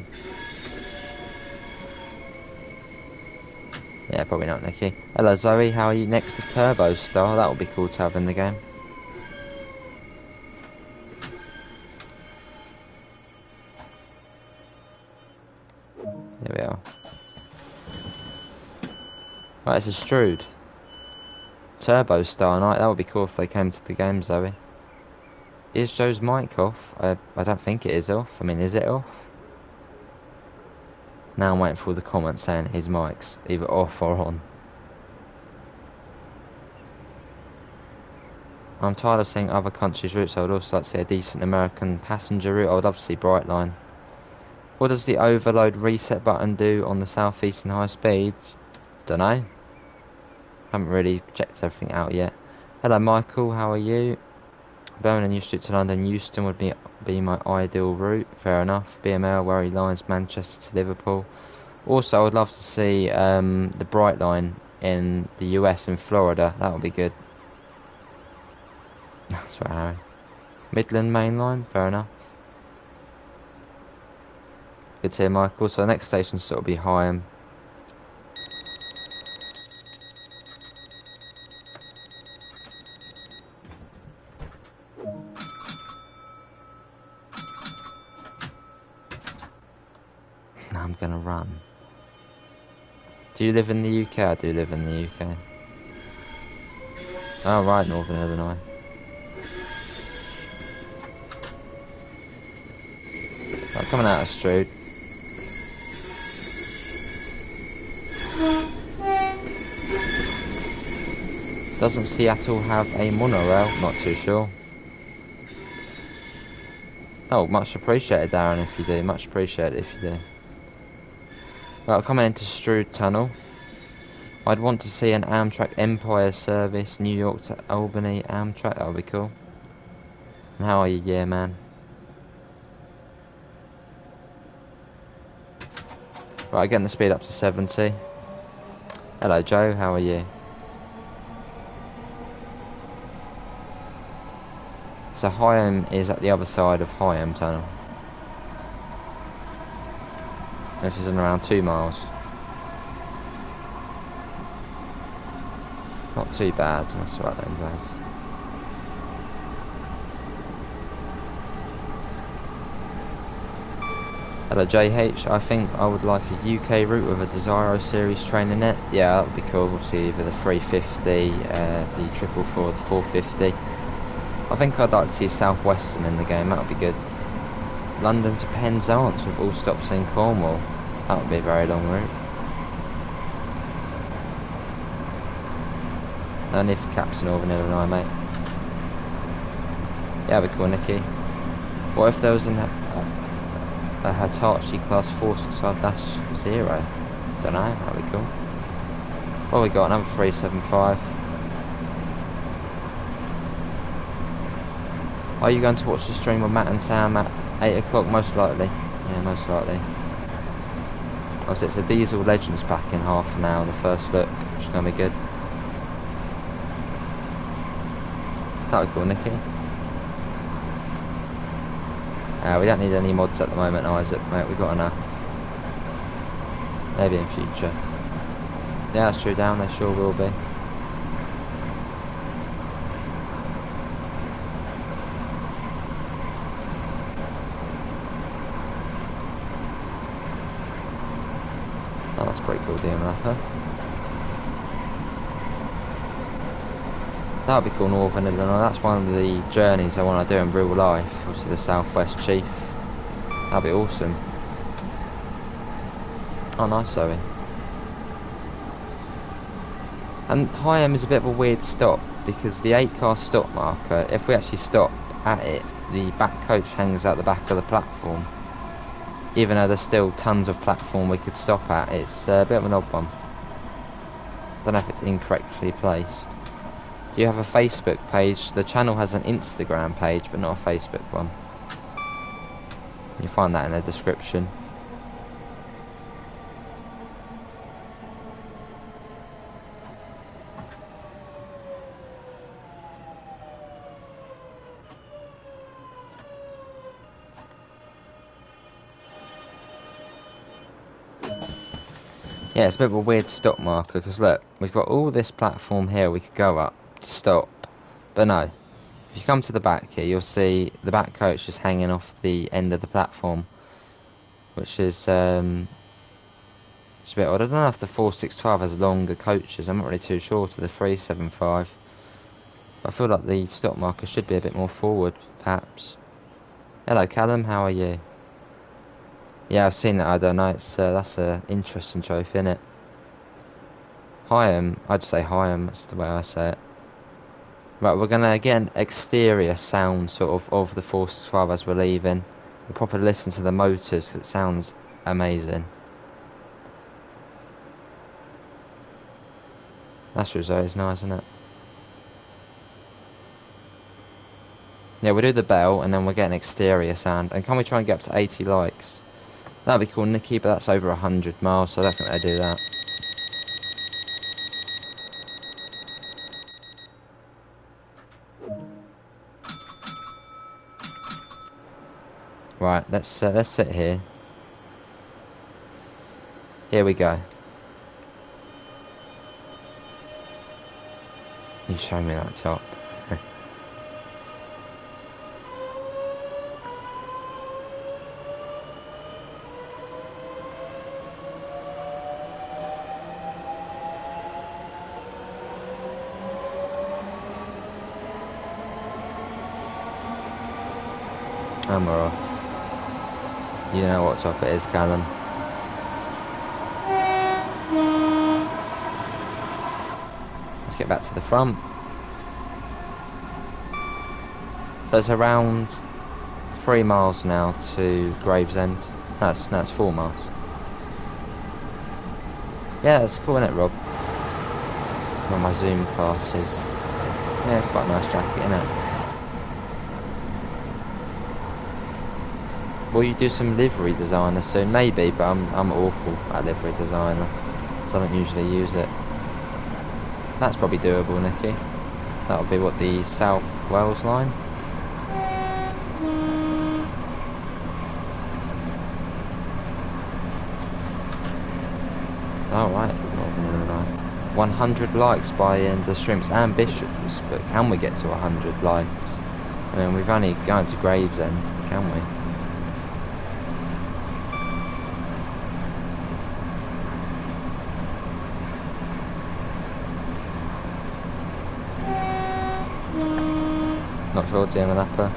[SPEAKER 1] Yeah, probably not, Nicky. Hello, Zoe. How are you? Next to Turbo Star. That would be cool to have in the game. Here we are. Right, it's a Strood. Turbo Star Night. That would be cool if they came to the game, Zoe. Is Joe's mic off? I don't think it is off. I mean, is it off? Now I'm waiting for all the comments saying his mic's either off or on. I'm tired of seeing other countries' routes. I would also like to see a decent American passenger route. I would love to see Brightline. What does the overload reset button do on the southeastern high speeds? Dunno. Haven't really checked everything out yet. Hello Michael, how are you? Birmingham New Street to London, Euston would be my ideal route. Fair enough. BML, Warri Lines, Manchester to Liverpool. Also, I would love to see the Bright Line in the US in Florida. That would be good. That's right, Harry. Midland Main Line, fair enough. Good to hear, Michael. So the next station sort of be Higham. Now I'm gonna run. Do you live in the UK? I do live in the UK. Oh right, Northern Illinois. Right, coming out of Strood. Doesn't Seattle have a monorail? Not too sure. Oh, much appreciated, Darren, if you do. Much appreciated if you do. Well, coming into Strood Tunnel. I'd want to see an Amtrak Empire service, New York to Albany Amtrak. That would be cool. And how are you? Yeah, man. Right, getting the speed up to 70. Hello, Joe. How are you? So Higham is at the other side of Higham Tunnel. This is in around 2 miles. Not too bad. That's right then, guys. Hello JH, I think I would like a UK route with a Desiro series train in it. Yeah, that would be cool. Obviously either the 350, the 444, the 450. I think I'd like to see Southwestern in the game, that would be good. London to Penzance with all stops in Cornwall. That would be a very long route. Only if Caps Northern Illinois, mate. Yeah, that'd be cool, Nicky. What if there was an... Hitachi class 465-0. Don't know, that'd be cool. What we got? Another 375. Are you going to watch the stream with Matt and Sam at 8 o'clock? Most likely. Yeah, most likely. Obviously, it's a Diesel Legends pack in half an hour, the first look, which is going to be good. That would be cool, Nicky. We don't need any mods at the moment, Isaac, mate. We've got enough. Maybe in future. Yeah, that's true, down there sure will be. Oh, that's pretty cool, DMF. That would be cool, Northern Illinois. That's one of the journeys I want to do in real life. Obviously, the Southwest Chief. That'd be awesome. Oh, nice, Zoe. And Higham is a bit of a weird stop because the 8-car stop marker, if we actually stop at it, the back coach hangs out the back of the platform. Even though there's still tons of platform we could stop at, it's a bit of an odd one. Don't know if it's incorrectly placed. Do you have a Facebook page? The channel has an Instagram page, but not a Facebook one. You'll find that in the description. Yeah, it's a bit of a weird stop marker, because look, we've got all this platform here we could go up to stop, but no. If you come to the back here, you'll see the back coach just hanging off the end of the platform, which is it's a bit odd. I don't know if the 4612 has longer coaches, I'm not really too sure to the 375. But I feel like the stop marker should be a bit more forward, perhaps. Hello Callum, how are you? Yeah, I've seen that. I don't know. It's that's a interesting trophy, isn't it? Higham, I'd say Higham. That's the way I say it. Right, we're gonna get an exterior sound sort of the 465 as we're leaving. We'll probably listen to the motors because it sounds amazing. That's always nice, isn't it? Yeah, we'll do the bell and then we'll get an exterior sound. And can we try and get up to 80 likes? That'd be cool, Nicky, but that's over 100 miles, so I don't think they do that. Right, let's sit here. Here we go. You show me that top. And we're off. You know what top it is, Callum. Let's get back to the front. So it's around 3 miles now to Gravesend. That's 4 miles. Yeah, that's cool, isn't it, Rob? On my Zoom classes. Yeah, it's quite a nice jacket, isn't it? Will you do some livery designer soon? Maybe, but I'm awful at livery designer, so I don't usually use it. That's probably doable, Nicky. That'll be what, the South Wales line? Oh right, 100 likes by the stream. It's ambitious, but can we get to 100 likes? I mean, we've only gone to Gravesend, can we? Not sure, Jim and Upper.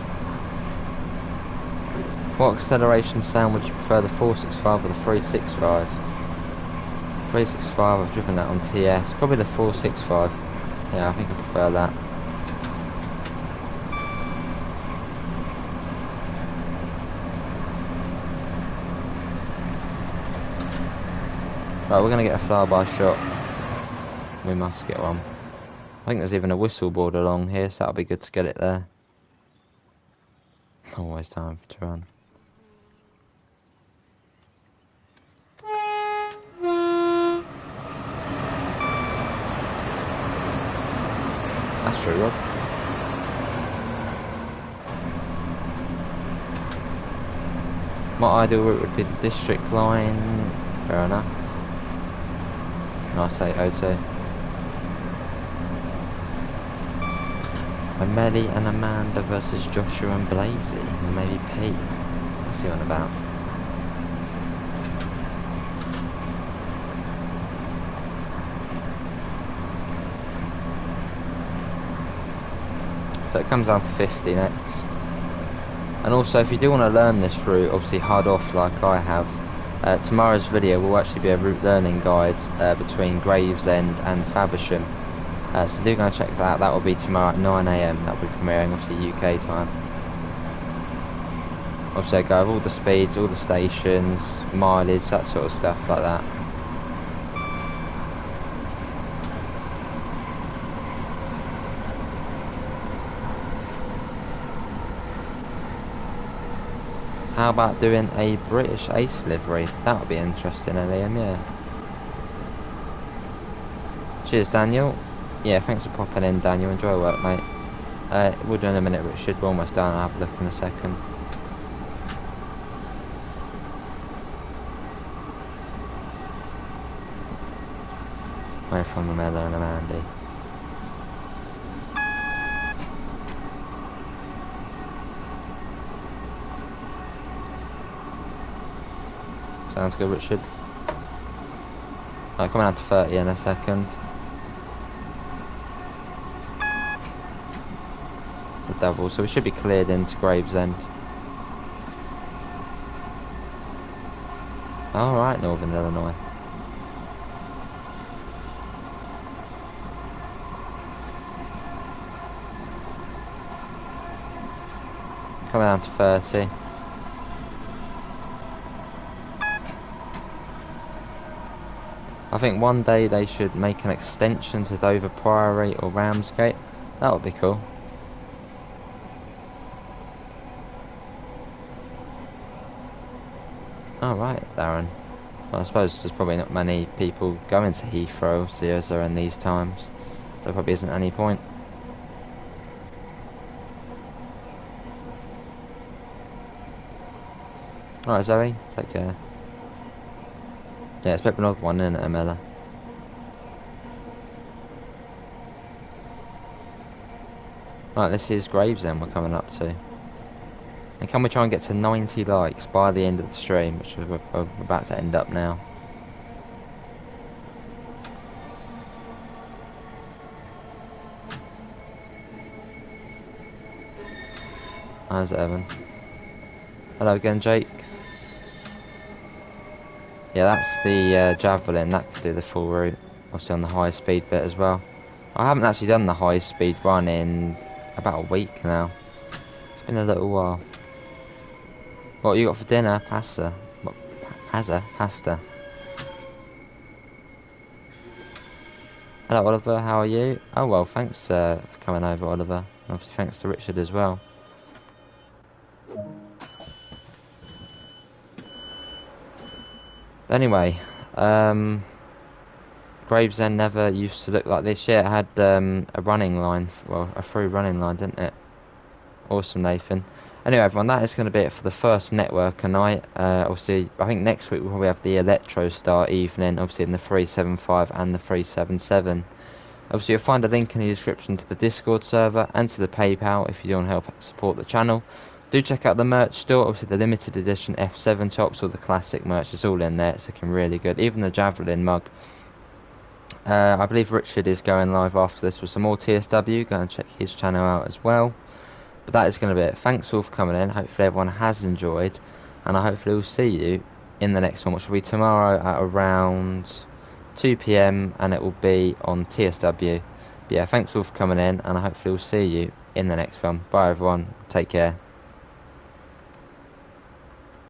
[SPEAKER 1] What acceleration sound would you prefer, the 465 or the 365? 365, I've driven that on TS. Probably the 465. Yeah, I think I prefer that. Right, we're going to get a flyby shot. We must get one. I think there's even a whistle board along here, so that'll be good to get it there. Always time to run. That's true, Rob. My ideal route would be the district line. Fair enough. Nice 802. Melly and Amanda versus Joshua and Blazy. Or maybe Pete. What's he on about? So it comes down to 50 next. And also, if you do want to learn this route, obviously hard off like I have, tomorrow's video will actually be a route learning guide between Gravesend and Faversham. So do go and check that out. That will be tomorrow at 9 AM. That will be premiering, obviously UK time. Obviously I go over all the speeds, all the stations, mileage, that sort of stuff like that. How about doing a British Ace livery? That would be interesting, Liam, yeah. Cheers, Daniel. Yeah, thanks for popping in, Daniel. Enjoy work, mate. We'll do in a minute, Richard. We're almost done. I'll have a look in a second. Where from Amanda and Amandy? Sounds good, Richard. Right, coming down to 30 in a second. It's a double, so we should be cleared into Gravesend. Alright, Northern Illinois. Coming down to 30. I think one day they should make an extension to Dover Priory or Ramsgate. That would be cool. Alright, Darren. Well, I suppose there's probably not many people going to Heathrow, as there are in these times. There probably isn't any point. Alright, Zoe, take care. Yeah, it's a bit of an odd one, isn't it, Amela? Right, this is Gravesend we're coming up to. And can we try and get to 90 likes by the end of the stream, which we're about to end up now. How's it, Evan? Hello again, Jake. Yeah, that's the Javelin. That could do the full route. Obviously on the high speed bit as well. I haven't actually done the high speed run in about a week now. It's been a little while. What you got for dinner? Pasta. What? Pasta. Hello, Oliver. How are you? Oh well, thanks for coming over, Oliver. Obviously, thanks to Richard as well. Anyway, Gravesend never used to look like this. Yeah, it had a running line, well, a through running line, didn't it? Awesome, Nathan. Anyway, everyone, that is going to be it for the first networker night. Obviously, I think next week we'll probably have the Electro Star evening, obviously in the 375 and the 377. Obviously, you'll find a link in the description to the Discord server and to the PayPal if you do want to help support the channel. Do check out the merch store, obviously the limited edition F7 tops, or the classic merch, it's all in there, it's looking really good. Even the Javelin mug. I believe Richard is going live after this with some more TSW, go and check his channel out as well. But that is going to be it. Thanks all for coming in, hopefully everyone has enjoyed, and I hopefully will see you in the next one, which will be tomorrow at around 2 PM, and it will be on TSW. But yeah, thanks all for coming in, and I hopefully will see you in the next one. Bye everyone, take care.